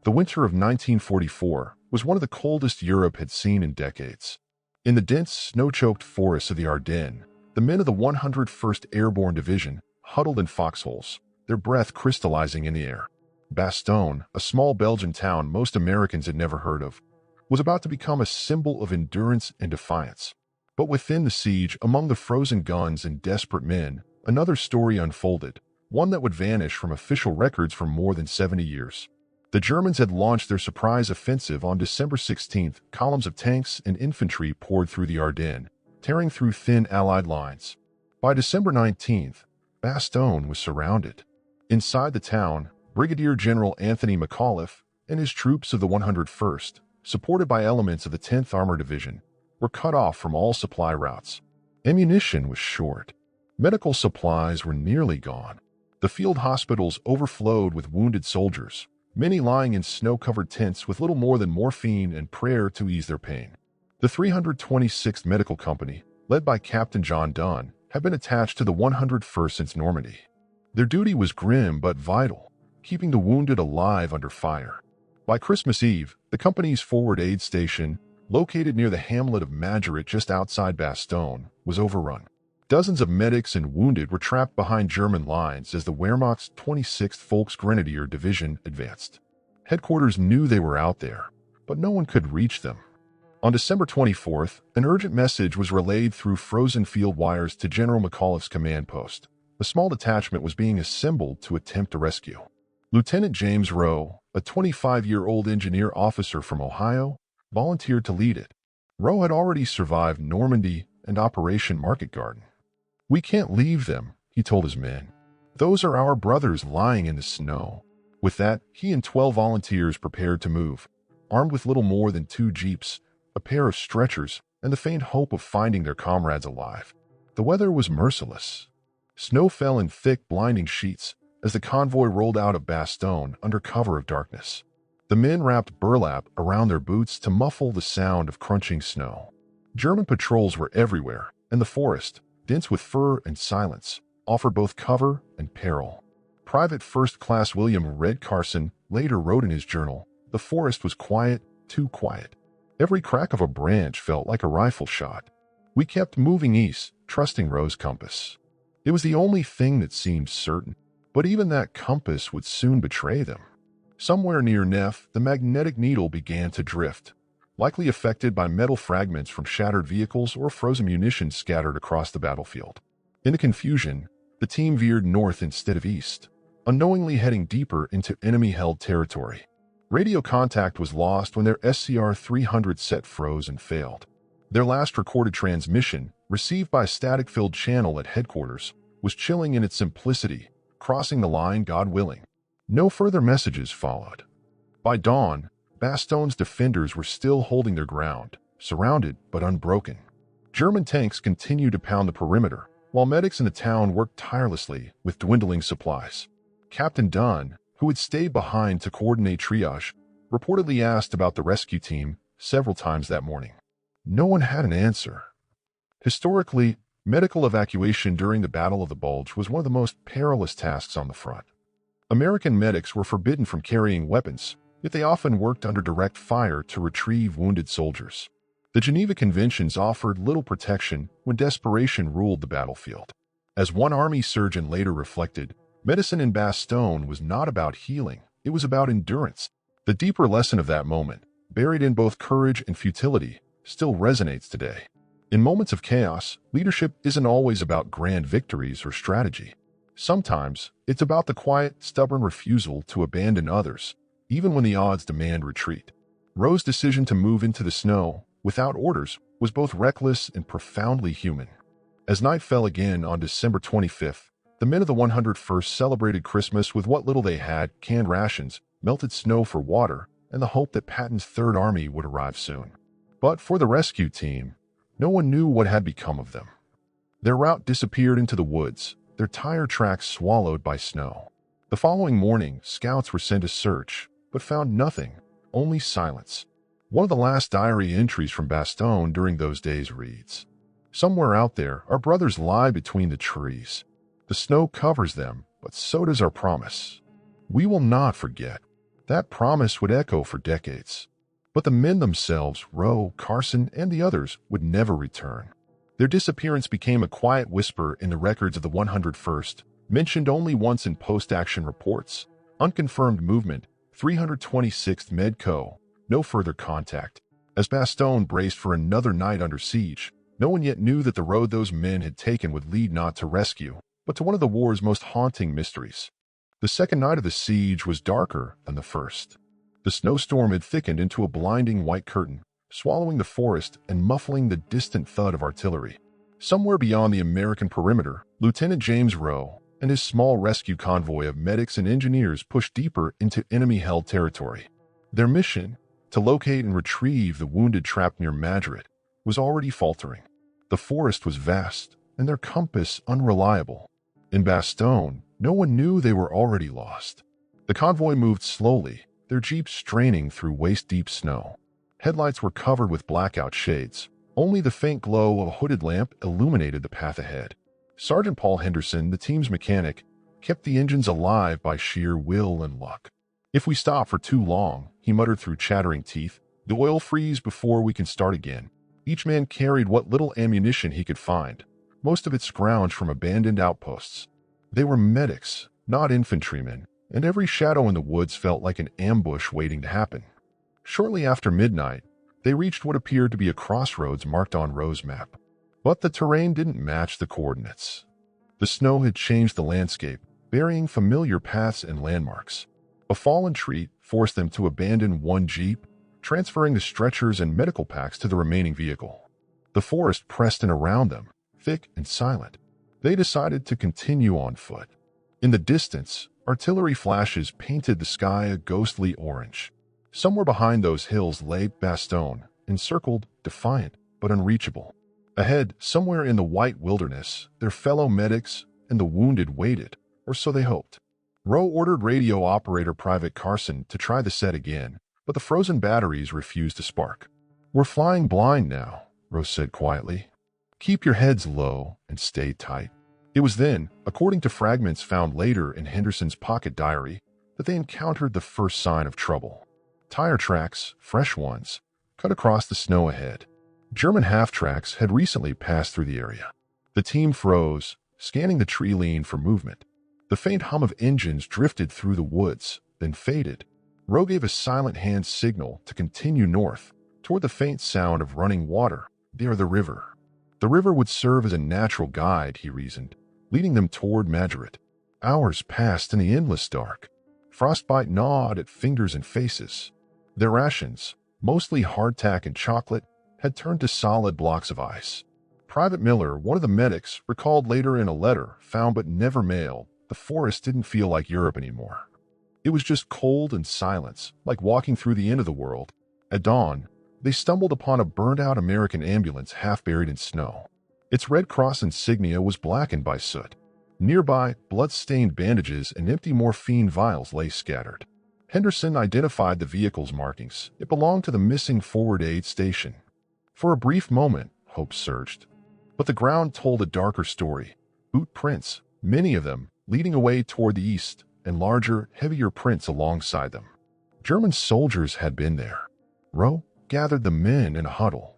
The winter of 1944 was one of the coldest Europe had seen in decades. In the dense, snow-choked forests of the Ardennes, the men of the 101st Airborne Division huddled in foxholes, their breath crystallizing in the air. Bastogne, a small Belgian town most Americans had never heard of, was about to become a symbol of endurance and defiance. But within the siege, among the frozen guns and desperate men, another story unfolded, one that would vanish from official records for more than 70 years. The Germans had launched their surprise offensive on December 16th. Columns of tanks and infantry poured through the Ardennes, tearing through thin Allied lines. By December 19th, Bastogne was surrounded. Inside the town, Brigadier General Anthony McAuliffe and his troops of the 101st, supported by elements of the 10th Armored Division, were cut off from all supply routes. Ammunition was short. Medical supplies were nearly gone. The field hospitals overflowed with wounded soldiers, many lying in snow-covered tents with little more than morphine and prayer to ease their pain. The 326th Medical Company, led by Captain John Dunn, had been attached to the 101st since Normandy. Their duty was grim but vital, keeping the wounded alive under fire. By Christmas Eve, the company's forward aid station, located near the hamlet of Majorat just outside Bastogne, was overrun. Dozens of medics and wounded were trapped behind German lines as the Wehrmacht's 26th Volksgrenadier Division advanced. Headquarters knew they were out there, but no one could reach them. On December 24th, an urgent message was relayed through frozen field wires to General McAuliffe's command post. A small detachment was being assembled to attempt a rescue. Lieutenant James Rowe, a 25-year-old engineer officer from Ohio, volunteered to lead it. Rowe had already survived Normandy and Operation Market Garden. "We can't leave them," he told his men. "Those are our brothers lying in the snow." With that, he and 12 volunteers prepared to move, armed with little more than 2 jeeps, a pair of stretchers, and the faint hope of finding their comrades alive. The weather was merciless. Snow fell in thick, blinding sheets as the convoy rolled out of Bastogne under cover of darkness. The men wrapped burlap around their boots to muffle the sound of crunching snow. German patrols were everywhere, and the forest, dense with fur and silence, offered both cover and peril. Private First Class William Red Carson later wrote in his journal, "The forest was quiet, too quiet. Every crack of a branch felt like a rifle shot. We kept moving east, trusting Rowe's compass. It was the only thing that seemed certain, but even that compass would soon betray them." Somewhere near Neff, the magnetic needle began to drift, likely affected by metal fragments from shattered vehicles or frozen munitions scattered across the battlefield. In the confusion, the team veered north instead of east, unknowingly heading deeper into enemy-held territory. Radio contact was lost when their SCR-300 set froze and failed. Their last recorded transmission, received by a static-filled channel at headquarters, was chilling in its simplicity, crossing the line, God willing. No further messages followed. By dawn, Bastogne's defenders were still holding their ground, surrounded but unbroken. German tanks continued to pound the perimeter, while medics in the town worked tirelessly with dwindling supplies. Captain Dunn, who had stayed behind to coordinate triage, reportedly asked about the rescue team several times that morning. No one had an answer. Historically, medical evacuation during the Battle of the Bulge was one of the most perilous tasks on the front. American medics were forbidden from carrying weapons, yet they often worked under direct fire to retrieve wounded soldiers. The Geneva Conventions offered little protection when desperation ruled the battlefield. As one army surgeon later reflected, medicine in Bastogne was not about healing, it was about endurance. The deeper lesson of that moment, buried in both courage and futility, still resonates today. In moments of chaos, leadership isn't always about grand victories or strategy. Sometimes, it's about the quiet, stubborn refusal to abandon others, even when the odds demand retreat. Rowe's decision to move into the snow, without orders, was both reckless and profoundly human. As night fell again on December 25th, the men of the 101st celebrated Christmas with what little they had: canned rations, melted snow for water, and the hope that Patton's Third Army would arrive soon. But for the rescue team, no one knew what had become of them. Their route disappeared into the woods, their tire tracks swallowed by snow. The following morning, scouts were sent to search, but found nothing, only silence. One of the last diary entries from Bastogne during those days reads, "Somewhere out there, our brothers lie between the trees. The snow covers them, but so does our promise. We will not forget." That promise would echo for decades. But the men themselves, Rowe, Carson, and the others, would never return. Their disappearance became a quiet whisper in the records of the 101st, mentioned only once in post-action reports. Unconfirmed movement, 326th Medco, no further contact. As Bastogne braced for another night under siege, no one yet knew that the road those men had taken would lead not to rescue, but to one of the war's most haunting mysteries. The second night of the siege was darker than the first. The snowstorm had thickened into a blinding white curtain, swallowing the forest and muffling the distant thud of artillery. Somewhere beyond the American perimeter, Lieutenant James Rowe and his small rescue convoy of medics and engineers pushed deeper into enemy-held territory. Their mission, to locate and retrieve the wounded trapped near Madrid, was already faltering. The forest was vast, and their compass unreliable. In Bastogne, no one knew they were already lost. The convoy moved slowly, their jeep straining through waist-deep snow. Headlights were covered with blackout shades. Only the faint glow of a hooded lamp illuminated the path ahead. Sergeant Paul Henderson, the team's mechanic, kept the engines alive by sheer will and luck. "If we stop for too long," he muttered through chattering teeth, "the oil freeze before we can start again." Each man carried what little ammunition he could find, most of it scrounged from abandoned outposts. They were medics, not infantrymen, and every shadow in the woods felt like an ambush waiting to happen. Shortly after midnight, they reached what appeared to be a crossroads marked on Rowe's map. But the terrain didn't match the coordinates. The snow had changed the landscape, burying familiar paths and landmarks. A fallen tree forced them to abandon one jeep, transferring the stretchers and medical packs to the remaining vehicle. The forest pressed in around them, thick and silent. They decided to continue on foot. In the distance, artillery flashes painted the sky a ghostly orange. Somewhere behind those hills lay Bastogne, encircled, defiant, but unreachable. Ahead, somewhere in the white wilderness, their fellow medics and the wounded waited, or so they hoped. Rowe ordered radio operator Private Carson to try the set again, but the frozen batteries refused to spark. "We're flying blind now," Rowe said quietly. "Keep your heads low and stay tight." It was then, according to fragments found later in Henderson's pocket diary, that they encountered the first sign of trouble. Tire tracks, fresh ones, cut across the snow ahead. German half-tracks had recently passed through the area. The team froze, scanning the tree line for movement. The faint hum of engines drifted through the woods, then faded. Rowe gave a silent hand signal to continue north, toward the faint sound of running water, near the river. The river would serve as a natural guide, he reasoned, leading them toward Madrid. Hours passed in the endless dark. Frostbite gnawed at fingers and faces. Their rations, mostly hardtack and chocolate, had turned to solid blocks of ice. Private Miller, one of the medics, recalled later in a letter found but never mailed, the forest didn't feel like Europe anymore. It was just cold and silence, like walking through the end of the world. At dawn, they stumbled upon a burned-out American ambulance half buried in snow. Its Red Cross insignia was blackened by soot. Nearby, blood-stained bandages and empty morphine vials lay scattered. Henderson identified the vehicle's markings. It belonged to the missing forward aid station. For a brief moment, hope surged. But the ground told a darker story. Boot prints, many of them, leading away toward the east, and larger, heavier prints alongside them. German soldiers had been there. Rowe gathered the men in a huddle.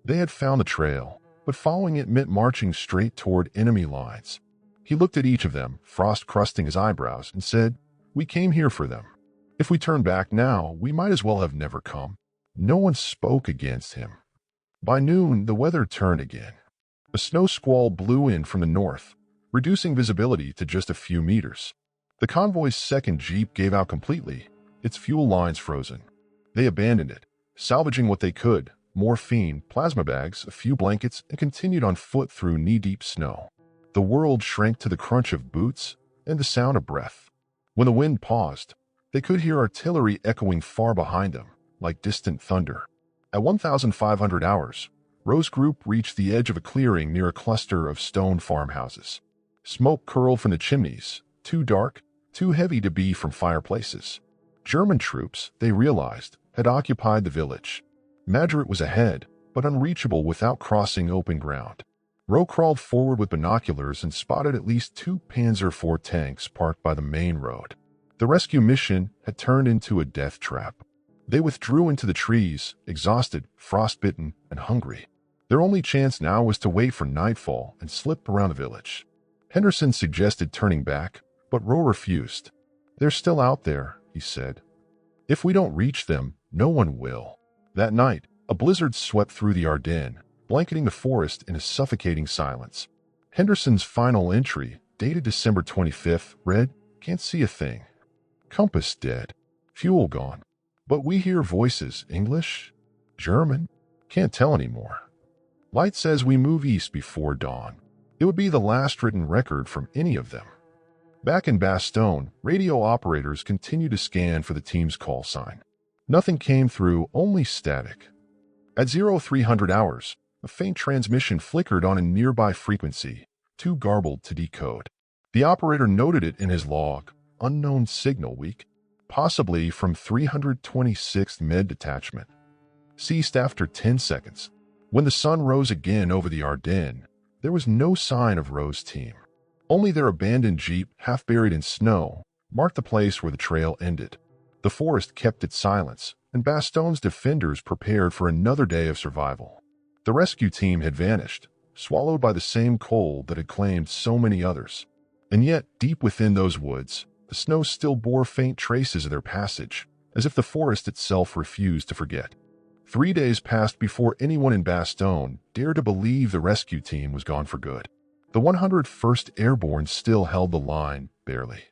They had found the trail, but following it meant marching straight toward enemy lines. He looked at each of them, frost crusting his eyebrows, and said, "We came here for them. If we turn back now, we might as well have never come." No one spoke against him. By noon, the weather turned again. A snow squall blew in from the north, reducing visibility to just a few meters. The convoy's second jeep gave out completely, its fuel lines frozen. They abandoned it, salvaging what they could, morphine, plasma bags, a few blankets, and continued on foot through knee-deep snow. The world shrank to the crunch of boots and the sound of breath. When the wind paused, they could hear artillery echoing far behind them, like distant thunder. At 1,500 hours, Rowe's group reached the edge of a clearing near a cluster of stone farmhouses. Smoke curled from the chimneys, too dark, too heavy to be from fireplaces. German troops, they realized, had occupied the village. Madrid was ahead, but unreachable without crossing open ground. Rowe crawled forward with binoculars and spotted at least 2 Panzer IV tanks parked by the main road. The rescue mission had turned into a death trap. They withdrew into the trees, exhausted, frostbitten, and hungry. Their only chance now was to wait for nightfall and slip around the village. Henderson suggested turning back, but Rowe refused. "They're still out there," he said. "If we don't reach them, no one will." That night, a blizzard swept through the Ardennes, blanketing the forest in a suffocating silence. Henderson's final entry, dated December 25th, read, "Can't see a thing. Compass dead. Fuel gone. But we hear voices. English? German? Can't tell anymore. Light says we move east before dawn." It would be the last written record from any of them. Back in Bastogne, radio operators continued to scan for the team's call sign. Nothing came through, only static. At 0300 hours, a faint transmission flickered on a nearby frequency, too garbled to decode. The operator noted it in his log, "Unknown signal weak, possibly from 326th Med Detachment." Ceased after 10 seconds. When the sun rose again over the Ardennes, there was no sign of Rowe's team. Only their abandoned jeep, half buried in snow, marked the place where the trail ended. The forest kept its silence, and Bastogne's defenders prepared for another day of survival. The rescue team had vanished, swallowed by the same cold that had claimed so many others. And yet, deep within those woods, the snow still bore faint traces of their passage, as if the forest itself refused to forget. 3 days passed before anyone in Bastogne dared to believe the rescue team was gone for good. The 101st Airborne still held the line, barely.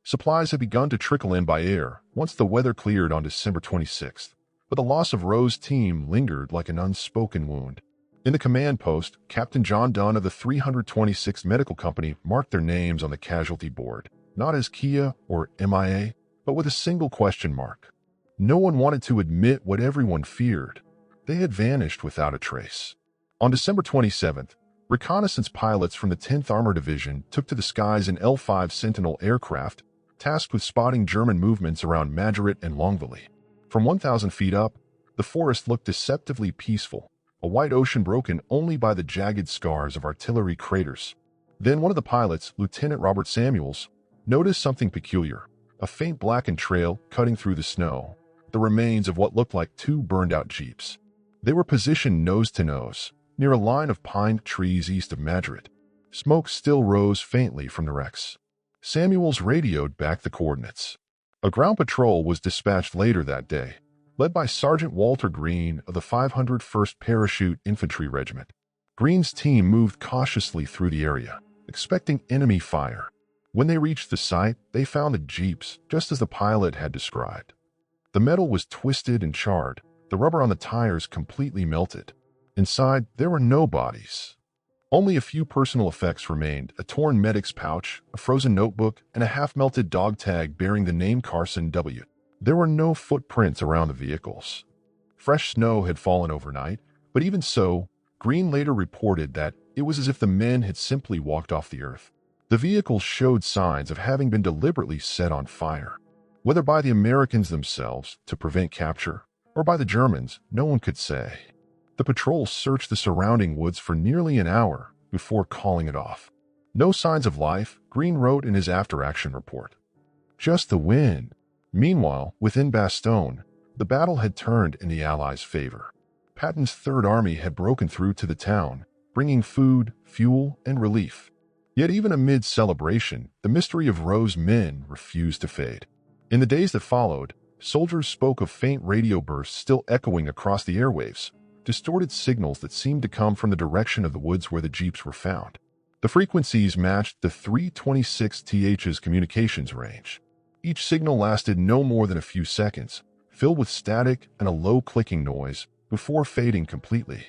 Supplies had begun to trickle in by air once the weather cleared on December 26th, but the loss of Rowe's team lingered like an unspoken wound. In the command post, Captain John Dunn of the 326th Medical Company marked their names on the casualty board, not as Kia or MIA, but with a single question mark. No one wanted to admit what everyone feared. They had vanished without a trace. On December 27th, reconnaissance pilots from the 10th Armored Division took to the skies in L-5 Sentinel aircraft, tasked with spotting German movements around Majoret and Longvilly. From 1,000 feet up, the forest looked deceptively peaceful, a white ocean broken only by the jagged scars of artillery craters. Then one of the pilots, Lieutenant Robert Samuels, noticed something peculiar, a faint blackened trail cutting through the snow, the remains of what looked like 2 burned-out jeeps. They were positioned nose to nose, near a line of pine trees east of Majoret. Smoke still rose faintly from the wrecks. Samuels radioed back the coordinates. A ground patrol was dispatched later that day, led by Sergeant Walter Green of the 501st Parachute Infantry Regiment. Green's team moved cautiously through the area, expecting enemy fire. When they reached the site, they found the jeeps just as the pilot had described. The metal was twisted and charred, the rubber on the tires completely melted. Inside, there were no bodies. Only a few personal effects remained: a torn medic's pouch, a frozen notebook, and a half-melted dog tag bearing the name Carson W. There were no footprints around the vehicles. Fresh snow had fallen overnight, but even so, Green later reported that it was as if the men had simply walked off the earth. The vehicles showed signs of having been deliberately set on fire. Whether by the Americans themselves to prevent capture, or by the Germans, no one could say. The patrol searched the surrounding woods for nearly an hour before calling it off. No signs of life, Green wrote in his after-action report. Just the wind. Meanwhile, within Bastogne, the battle had turned in the Allies' favor. Patton's Third Army had broken through to the town, bringing food, fuel, and relief. Yet even amid celebration, the mystery of Rowe's men refused to fade. In the days that followed, soldiers spoke of faint radio bursts still echoing across the airwaves, distorted signals that seemed to come from the direction of the woods where the jeeps were found. The frequencies matched the 326th's communications range. Each signal lasted no more than a few seconds, filled with static and a low clicking noise, before fading completely.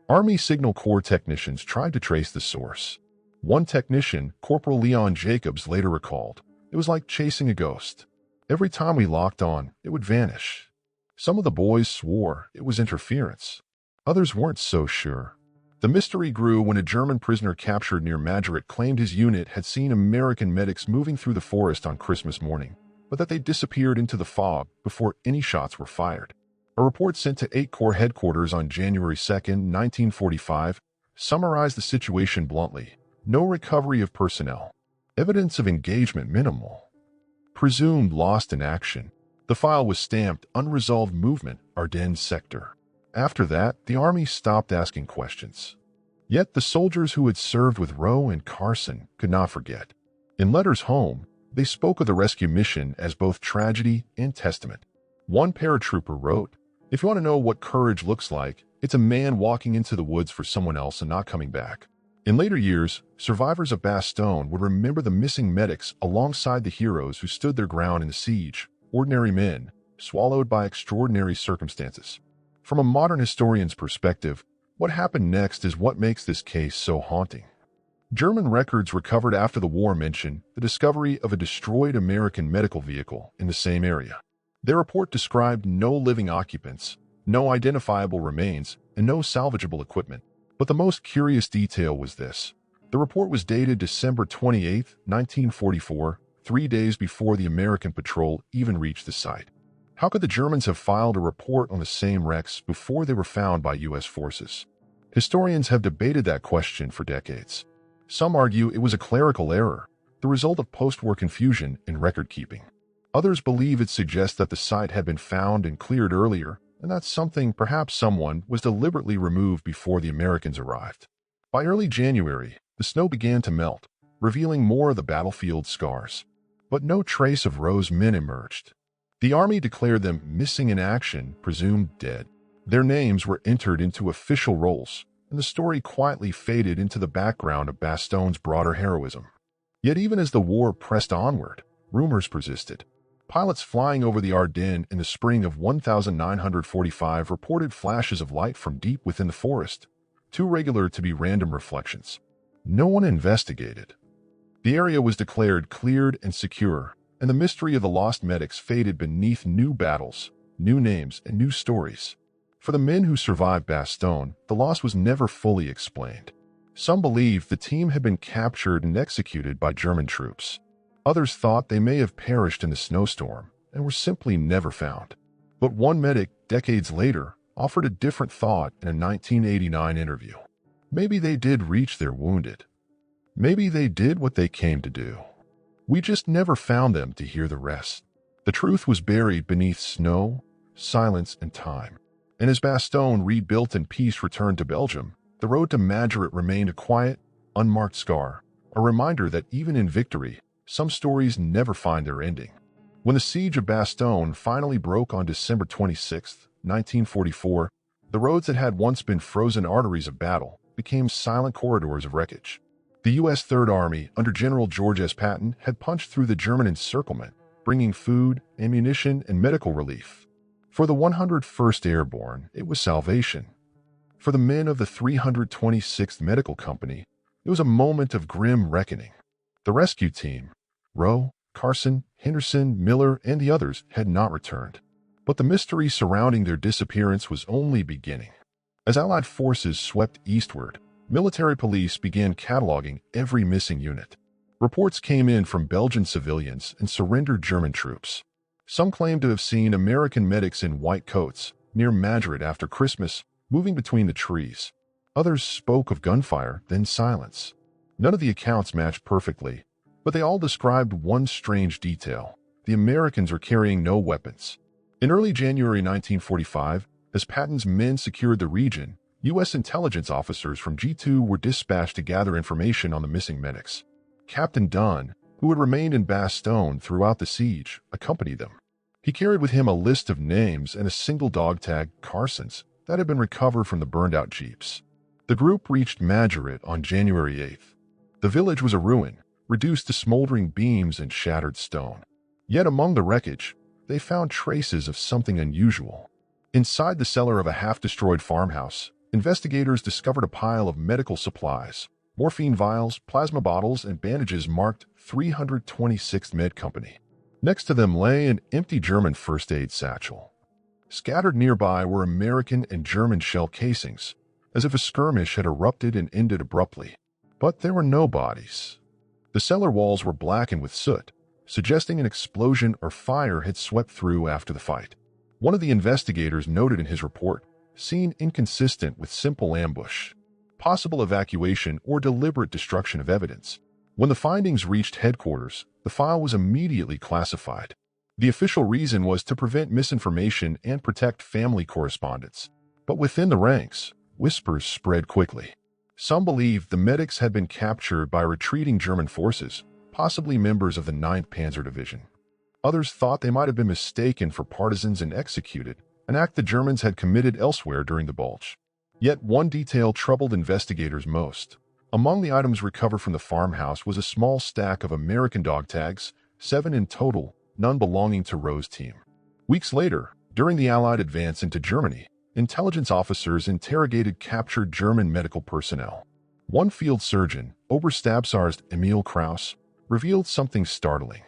Army Signal Corps technicians tried to trace the source. One technician, Corporal Leon Jacobs, later recalled, "It was like chasing a ghost. Every time we locked on, it would vanish." Some of the boys swore it was interference. Others weren't so sure. The mystery grew when a German prisoner captured near Majoret claimed his unit had seen American medics moving through the forest on Christmas morning, but that they disappeared into the fog before any shots were fired. A report sent to 8 Corps headquarters on January 2, 1945, summarized the situation bluntly: no recovery of personnel. Evidence of engagement minimal. presumed lost in action. The file was stamped Unresolved Movement, Ardennes Sector. After that, the Army stopped asking questions. Yet the soldiers who had served with Rowe and Carson could not forget. In letters home, they spoke of the rescue mission as both tragedy and testament. One paratrooper wrote, "If you want to know what courage looks like, it's a man walking into the woods for someone else and not coming back." In later years, survivors of Bastogne would remember the missing medics alongside the heroes who stood their ground in the siege, ordinary men, swallowed by extraordinary circumstances. From a modern historian's perspective, what happened next is what makes this case so haunting. German records recovered after the war mention the discovery of a destroyed American medical vehicle in the same area. Their report described no living occupants, no identifiable remains, and no salvageable equipment. But the most curious detail was this. The report was dated December 28, 1944, 3 days before the American patrol even reached the site. How could the Germans have filed a report on the same wrecks before they were found by U.S. forces? Historians have debated that question for decades. Some argue it was a clerical error, the result of post-war confusion in record-keeping. Others believe it suggests that the site had been found and cleared earlier, and that perhaps someone, was deliberately removed before the Americans arrived. By early January, the snow began to melt, revealing more of the battlefield scars. But no trace of Rowe's men emerged. The Army declared them missing in action, presumed dead. Their names were entered into official rolls, and the story quietly faded into the background of Bastogne's broader heroism. Yet even as the war pressed onward, rumors persisted. Pilots flying over the Ardennes in the spring of 1945 reported flashes of light from deep within the forest, too regular to be random reflections. No one investigated. The area was declared cleared and secure, and the mystery of the lost medics faded beneath new battles, new names, and new stories. For the men who survived Bastogne, the loss was never fully explained. Some believed the team had been captured and executed by German troops. Others thought they may have perished in the snowstorm and were simply never found. But one medic, decades later, offered a different thought in a 1989 interview. Maybe they did reach their wounded. Maybe they did what they came to do. We just never found them to hear the rest. The truth was buried beneath snow, silence, and time. And as Bastogne, rebuilt and peace returned to Belgium, the road to Madrid remained a quiet, unmarked scar, a reminder that even in victory, some stories never find their ending. When the siege of Bastogne finally broke on December 26, 1944, the roads that had once been frozen arteries of battle became silent corridors of wreckage. The U.S. Third Army, under General George S. Patton, had punched through the German encirclement, bringing food, ammunition, and medical relief. For the 101st Airborne, it was salvation. For the men of the 326th Medical Company, it was a moment of grim reckoning. The rescue team, Rowe, Carson, Henderson, Miller, and the others, had not returned. But the mystery surrounding their disappearance was only beginning. As Allied forces swept eastward, military police began cataloging every missing unit. Reports came in from Belgian civilians and surrendered German troops. Some claimed to have seen American medics in white coats near Madrid after Christmas, moving between the trees. Others spoke of gunfire, then silence. None of the accounts matched perfectly, but they all described one strange detail. The Americans were carrying no weapons. In early January 1945, as Patton's men secured the region, U.S. intelligence officers from G2 were dispatched to gather information on the missing medics. Captain Dunn, who had remained in Bastogne throughout the siege, accompanied them. He carried with him a list of names and a single dog tag, Carson's, that had been recovered from the burned-out jeeps. The group reached Madrid on January 8th. The village was a ruin, reduced to smoldering beams and shattered stone. Yet among the wreckage, they found traces of something unusual. Inside the cellar of a half-destroyed farmhouse, investigators discovered a pile of medical supplies, morphine vials, plasma bottles, and bandages marked 326th Med Company. Next to them lay an empty German first aid satchel. Scattered nearby were American and German shell casings, as if a skirmish had erupted and ended abruptly. But there were no bodies. The cellar walls were blackened with soot, suggesting an explosion or fire had swept through after the fight. One of the investigators noted in his report, "Scene inconsistent with simple ambush, possible evacuation or deliberate destruction of evidence." When the findings reached headquarters, the file was immediately classified. The official reason was to prevent misinformation and protect family correspondence. But within the ranks, whispers spread quickly. Some believed the medics had been captured by retreating German forces, possibly members of the 9th Panzer Division. Others thought they might have been mistaken for partisans and executed, an act the Germans had committed elsewhere during the Bulge. Yet one detail troubled investigators most. Among the items recovered from the farmhouse was a small stack of American dog tags, 7 in total, none belonging to Rowe's team. Weeks later, during the Allied advance into Germany, intelligence officers interrogated captured German medical personnel. One field surgeon, Oberstabsarzt Emil Kraus, revealed something startling.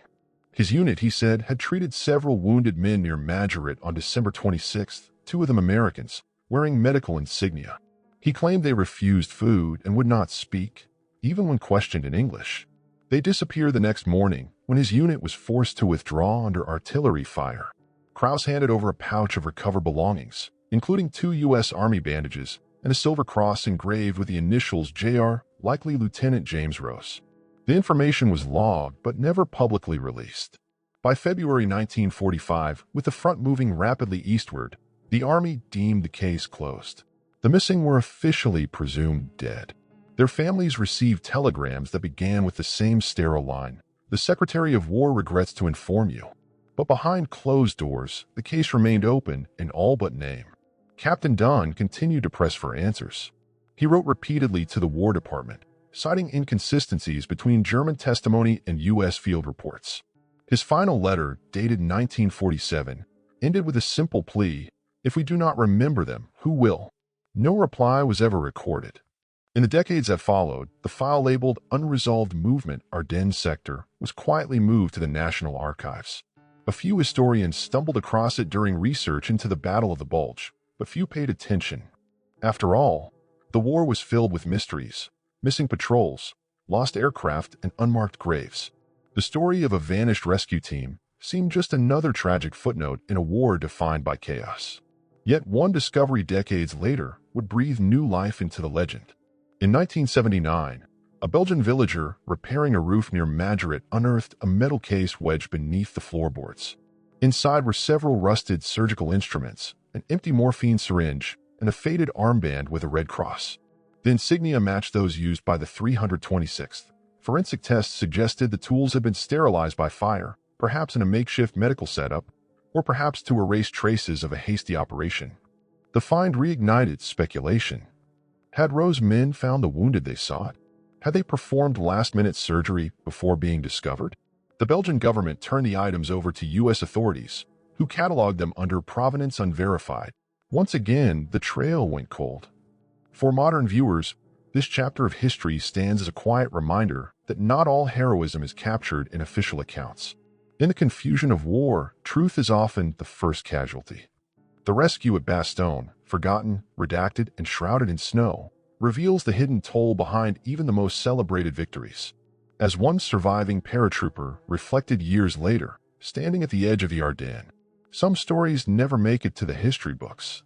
His unit, he said, had treated several wounded men near Madrid on December 26th, 2 of them Americans, wearing medical insignia. He claimed they refused food and would not speak, even when questioned in English. They disappeared the next morning when his unit was forced to withdraw under artillery fire. Kraus handed over a pouch of recovered belongings, including 2 U.S. Army bandages and a silver cross engraved with the initials Jr., likely Lieutenant James Rose. The information was logged but never publicly released. By February 1945, with the front moving rapidly eastward, the Army deemed the case closed. The missing were officially presumed dead. Their families received telegrams that began with the same sterile line: "The Secretary of War regrets to inform you." But behind closed doors, the case remained open in all but name. Captain Dunn continued to press for answers. He wrote repeatedly to the War Department, citing inconsistencies between German testimony and U.S. field reports. His final letter, dated 1947, ended with a simple plea: "If we do not remember them, who will?" No reply was ever recorded. In the decades that followed, the file labeled Unresolved Movement Ardennes Sector was quietly moved to the National Archives. A few historians stumbled across it during research into the Battle of the Bulge, but few paid attention. After all, the war was filled with mysteries: missing patrols, lost aircraft, and unmarked graves. The story of a vanished rescue team seemed just another tragic footnote in a war defined by chaos. Yet one discovery decades later would breathe new life into the legend. In 1979, a Belgian villager repairing a roof near Madrid unearthed a metal case wedged beneath the floorboards. Inside were several rusted surgical instruments, an empty morphine syringe, and a faded armband with a red cross. The insignia matched those used by the 326th. Forensic tests suggested the tools had been sterilized by fire, perhaps in a makeshift medical setup, or perhaps to erase traces of a hasty operation. The find reignited speculation. Had Rowe's men found the wounded they sought? Had they performed last-minute surgery before being discovered? The Belgian government turned the items over to U.S. authorities, who cataloged them under provenance unverified. Once again, the trail went cold. For modern viewers, this chapter of history stands as a quiet reminder that not all heroism is captured in official accounts. In the confusion of war, truth is often the first casualty. The rescue at Bastogne, forgotten, redacted, and shrouded in snow, reveals the hidden toll behind even the most celebrated victories. As one surviving paratrooper reflected years later, standing at the edge of the Ardennes, some stories never make it to the history books.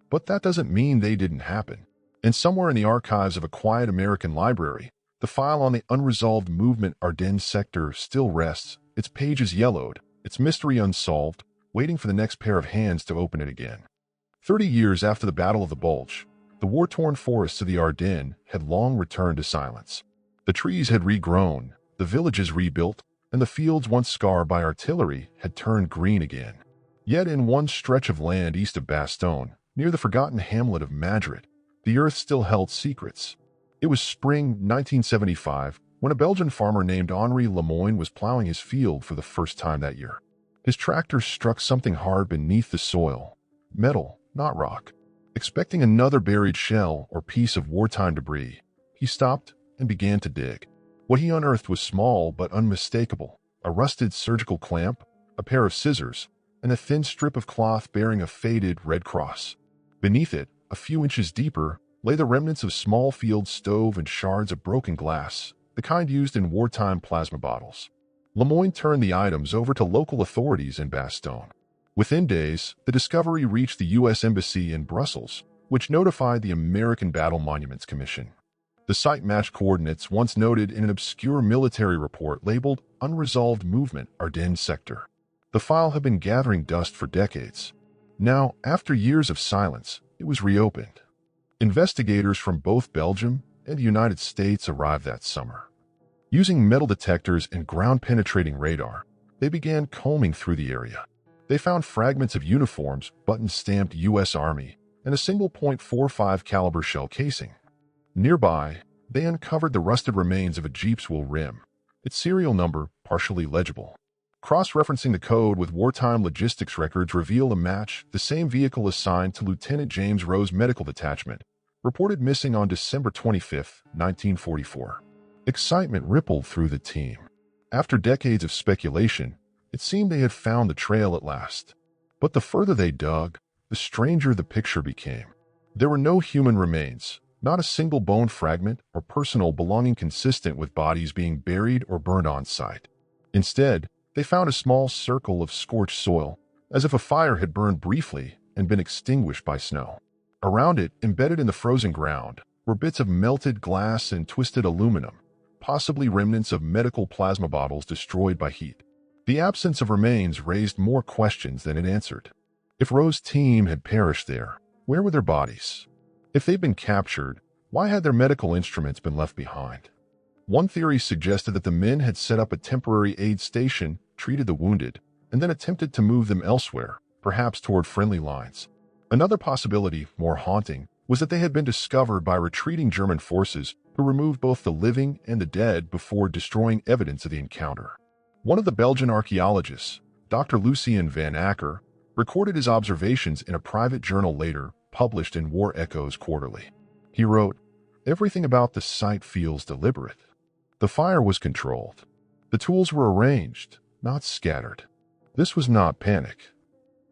But that doesn't mean they didn't happen. And somewhere in the archives of a quiet American library, the file on the Unresolved Movement Ardennes Sector still rests, its pages yellowed, its mystery unsolved, waiting for the next pair of hands to open it again. 30 years after the Battle of the Bulge, the war-torn forests of the Ardennes had long returned to silence. The trees had regrown, the villages rebuilt, and the fields once scarred by artillery had turned green again. Yet in one stretch of land east of Bastogne, near the forgotten hamlet of Madrid, the earth still held secrets. It was spring 1975 when a Belgian farmer named Henri Lemoyne was plowing his field for the first time that year. His tractor struck something hard beneath the soil, metal, not rock. Expecting another buried shell or piece of wartime debris, he stopped and began to dig. What he unearthed was small but unmistakable: a rusted surgical clamp, a pair of scissors, and a thin strip of cloth bearing a faded red cross. Beneath it, a few inches deeper, lay the remnants of small field stove and shards of broken glass, the kind used in wartime plasma bottles. Lemoyne turned the items over to local authorities in Bastogne. Within days, the discovery reached the U.S. Embassy in Brussels, which notified the American Battle Monuments Commission. The site matched coordinates once noted in an obscure military report labeled Unresolved Movement Ardennes Sector. The file had been gathering dust for decades. Now, after years of silence, it was reopened. Investigators from both Belgium and the United States arrived that summer. Using metal detectors and ground-penetrating radar, they began combing through the area. They found fragments of uniforms, buttons stamped U.S. Army, and a single .45 caliber shell casing. Nearby, they uncovered the rusted remains of a Jeep's wheel rim, its serial number partially legible. Cross-referencing the code with wartime logistics records reveal a match. The same vehicle assigned to Lieutenant James Rowe's medical detachment, reported missing on December 25, 1944. Excitement rippled through the team. After decades of speculation, it seemed they had found the trail at last. But the further they dug, the stranger the picture became. There were no human remains, not a single bone fragment or personal belonging consistent with bodies being buried or burned on site. Instead, they found a small circle of scorched soil, as if a fire had burned briefly and been extinguished by snow. Around it, embedded in the frozen ground, were bits of melted glass and twisted aluminum, possibly remnants of medical plasma bottles destroyed by heat. The absence of remains raised more questions than it answered. If Rowe's team had perished there, where were their bodies? If they'd been captured, why had their medical instruments been left behind? One theory suggested that the men had set up a temporary aid station, treated the wounded, and then attempted to move them elsewhere, perhaps toward friendly lines. Another possibility, more haunting, was that they had been discovered by retreating German forces who removed both the living and the dead before destroying evidence of the encounter. One of the Belgian archaeologists, Dr. Lucien van Acker, recorded his observations in a private journal later published in War Echoes Quarterly. He wrote, "Everything about the site feels deliberate. The fire was controlled. The tools were arranged, not scattered. This was not panic.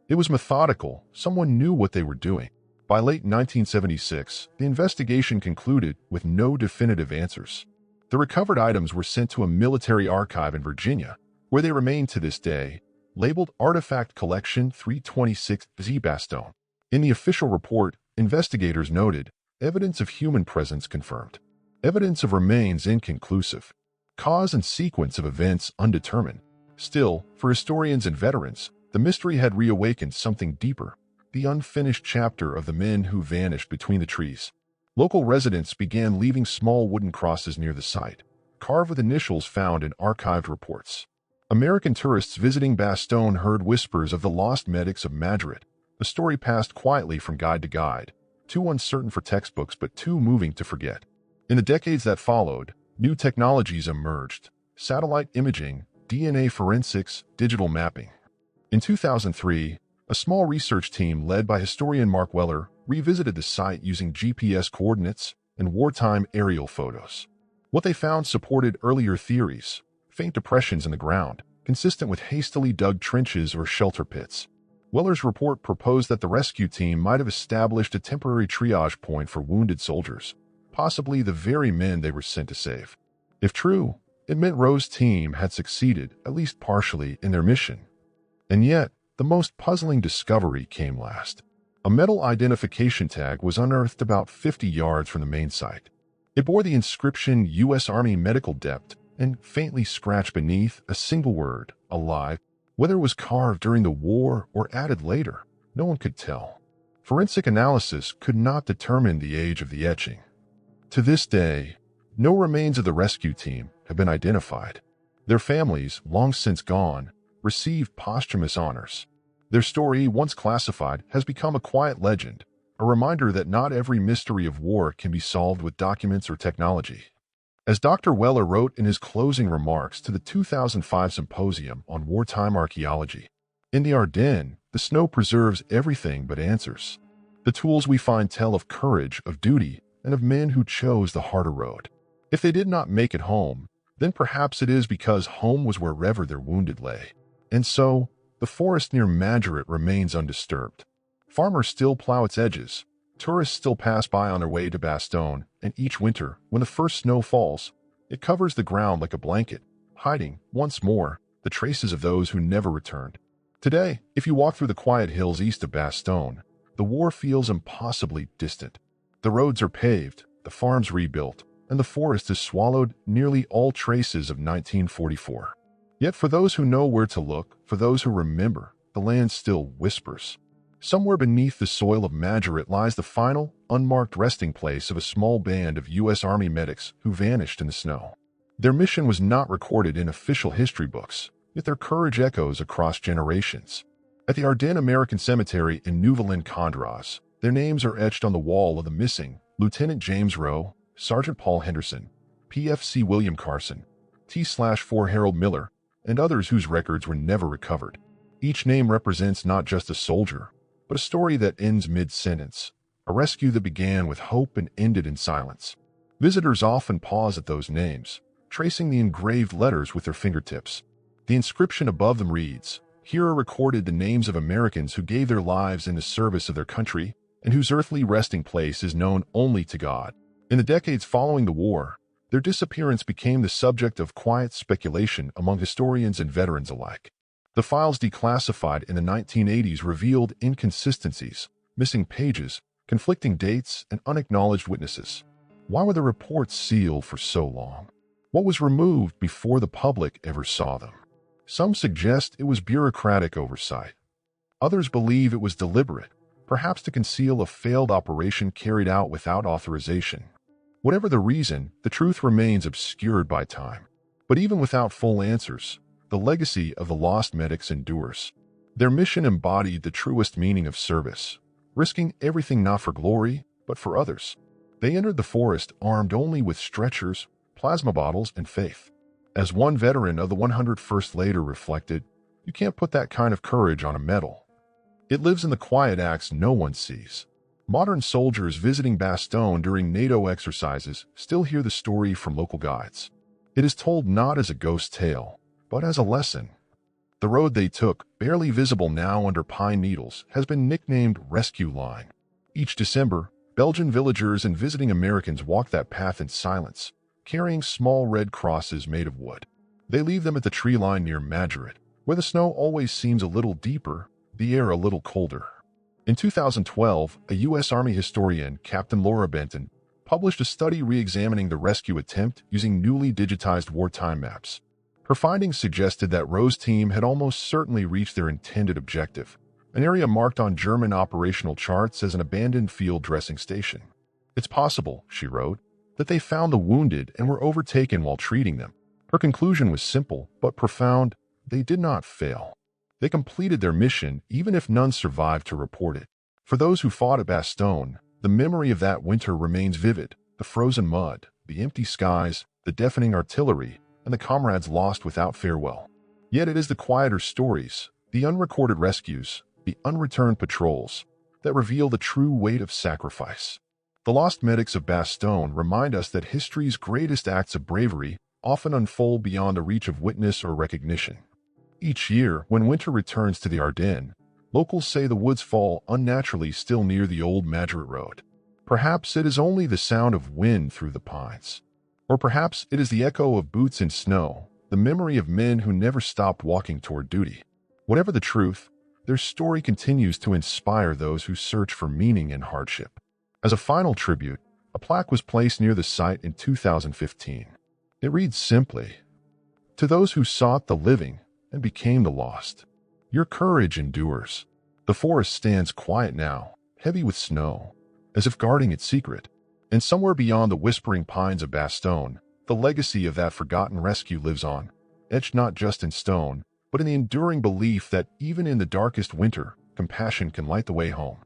It was methodical. Someone knew what they were doing." By late 1976, the investigation concluded with no definitive answers. The recovered items were sent to a military archive in Virginia, where they remain to this day, labeled Artifact Collection 326Z Bastogne. In the official report, investigators noted, evidence of human presence confirmed. Evidence of remains inconclusive. Cause and sequence of events undetermined. Still, for historians and veterans, the mystery had reawakened something deeper, the unfinished chapter of the men who vanished between the trees. Local residents began leaving small wooden crosses near the site, carved with initials found in archived reports. American tourists visiting Bastogne heard whispers of the lost medics of Madrid. The story passed quietly from guide to guide, too uncertain for textbooks but too moving to forget. In the decades that followed, new technologies emerged: satellite imaging, DNA forensics, digital mapping. In 2003, a small research team led by historian Mark Weller revisited the site using GPS coordinates and wartime aerial photos. What they found supported earlier theories: faint depressions in the ground, consistent with hastily dug trenches or shelter pits. Weller's report proposed that the rescue team might have established a temporary triage point for wounded soldiers, possibly the very men they were sent to save. If true, it meant Rowe's team had succeeded, at least partially, in their mission. And yet, the most puzzling discovery came last. A metal identification tag was unearthed about 50 yards from the main site. It bore the inscription U.S. Army Medical Depot and faintly scratched beneath a single word, alive. Whether it was carved during the war or added later, no one could tell. Forensic analysis could not determine the age of the etching. To this day, no remains of the rescue team have been identified. Their families, long since gone, received posthumous honors. Their story, once classified, has become a quiet legend, a reminder that not every mystery of war can be solved with documents or technology. As Dr. Weller wrote in his closing remarks to the 2005 Symposium on Wartime Archaeology, "In the Ardennes, the snow preserves everything but answers. The tools we find tell of courage, of duty, and of men who chose the harder road. If they did not make it home, then perhaps it is because home was wherever their wounded lay. And so, the forest near Madrid remains undisturbed. Farmers still plow its edges. Tourists still pass by on their way to Bastogne, and each winter, when the first snow falls, it covers the ground like a blanket, hiding, once more, the traces of those who never returned. Today, if you walk through the quiet hills east of Bastogne, the war feels impossibly distant. The roads are paved, the farms rebuilt, and the forest has swallowed nearly all traces of 1944. Yet for those who know where to look, for those who remember, the land still whispers. Somewhere beneath the soil of Madrid lies the final, unmarked resting place of a small band of U.S. Army medics who vanished in the snow. Their mission was not recorded in official history books, yet their courage echoes across generations. At the Ardennes American Cemetery in Neuville-en-Condroz, their names are etched on the wall of the missing Lieutenant James Rowe, Sergeant Paul Henderson, PFC William Carson, T/4 Harold Miller, and others whose records were never recovered. Each name represents not just a soldier, but a story that ends mid-sentence, a rescue that began with hope and ended in silence. Visitors often pause at those names, tracing the engraved letters with their fingertips. The inscription above them reads, "Here are recorded the names of Americans who gave their lives in the service of their country, and whose earthly resting place is known only to God." In the decades following the war, their disappearance became the subject of quiet speculation among historians and veterans alike. The files declassified in the 1980s revealed inconsistencies, missing pages, conflicting dates, and unacknowledged witnesses. Why were the reports sealed for so long? What was removed before the public ever saw them? Some suggest it was bureaucratic oversight. Others believe it was deliberate, perhaps to conceal a failed operation carried out without authorization. Whatever the reason, the truth remains obscured by time. But even without full answers, the legacy of the lost medics endures. Their mission embodied the truest meaning of service, risking everything not for glory, but for others. They entered the forest armed only with stretchers, plasma bottles, and faith. As one veteran of the 101st later reflected, "You can't put that kind of courage on a medal. It lives in the quiet acts no one sees." Modern soldiers visiting Bastogne during NATO exercises still hear the story from local guides. It is told not as a ghost tale, but as a lesson. The road they took, barely visible now under pine needles, has been nicknamed Rescue Line. Each December, Belgian villagers and visiting Americans walk that path in silence, carrying small red crosses made of wood. They leave them at the tree line near Madrid, where the snow always seems a little deeper, the air a little colder. In 2012, a U.S. Army historian, Captain Laura Benton, published a study re-examining the rescue attempt using newly digitized wartime maps. Her findings suggested that Rowe's team had almost certainly reached their intended objective, an area marked on German operational charts as an abandoned field dressing station. "It's possible," she wrote, "that they found the wounded and were overtaken while treating them." Her conclusion was simple but profound: they did not fail. They completed their mission even if none survived to report it. For those who fought at Bastogne, the memory of that winter remains vivid: the frozen mud, the empty skies, the deafening artillery, and the comrades lost without farewell. Yet it is the quieter stories, the unrecorded rescues, the unreturned patrols, that reveal the true weight of sacrifice. The lost medics of Bastogne remind us that history's greatest acts of bravery often unfold beyond the reach of witness or recognition. Each year, when winter returns to the Ardennes, locals say the woods fall unnaturally still near the old Madrid road. Perhaps it is only the sound of wind through the pines. Or perhaps it is the echo of boots in snow, the memory of men who never stopped walking toward duty. Whatever the truth, their story continues to inspire those who search for meaning in hardship. As a final tribute, a plaque was placed near the site in 2015. It reads simply, "To those who sought the living and became the lost, your courage endures." The forest stands quiet now, heavy with snow, as if guarding its secret. And somewhere beyond the whispering pines of Bastogne, the legacy of that forgotten rescue lives on, etched not just in stone, but in the enduring belief that even in the darkest winter, compassion can light the way home.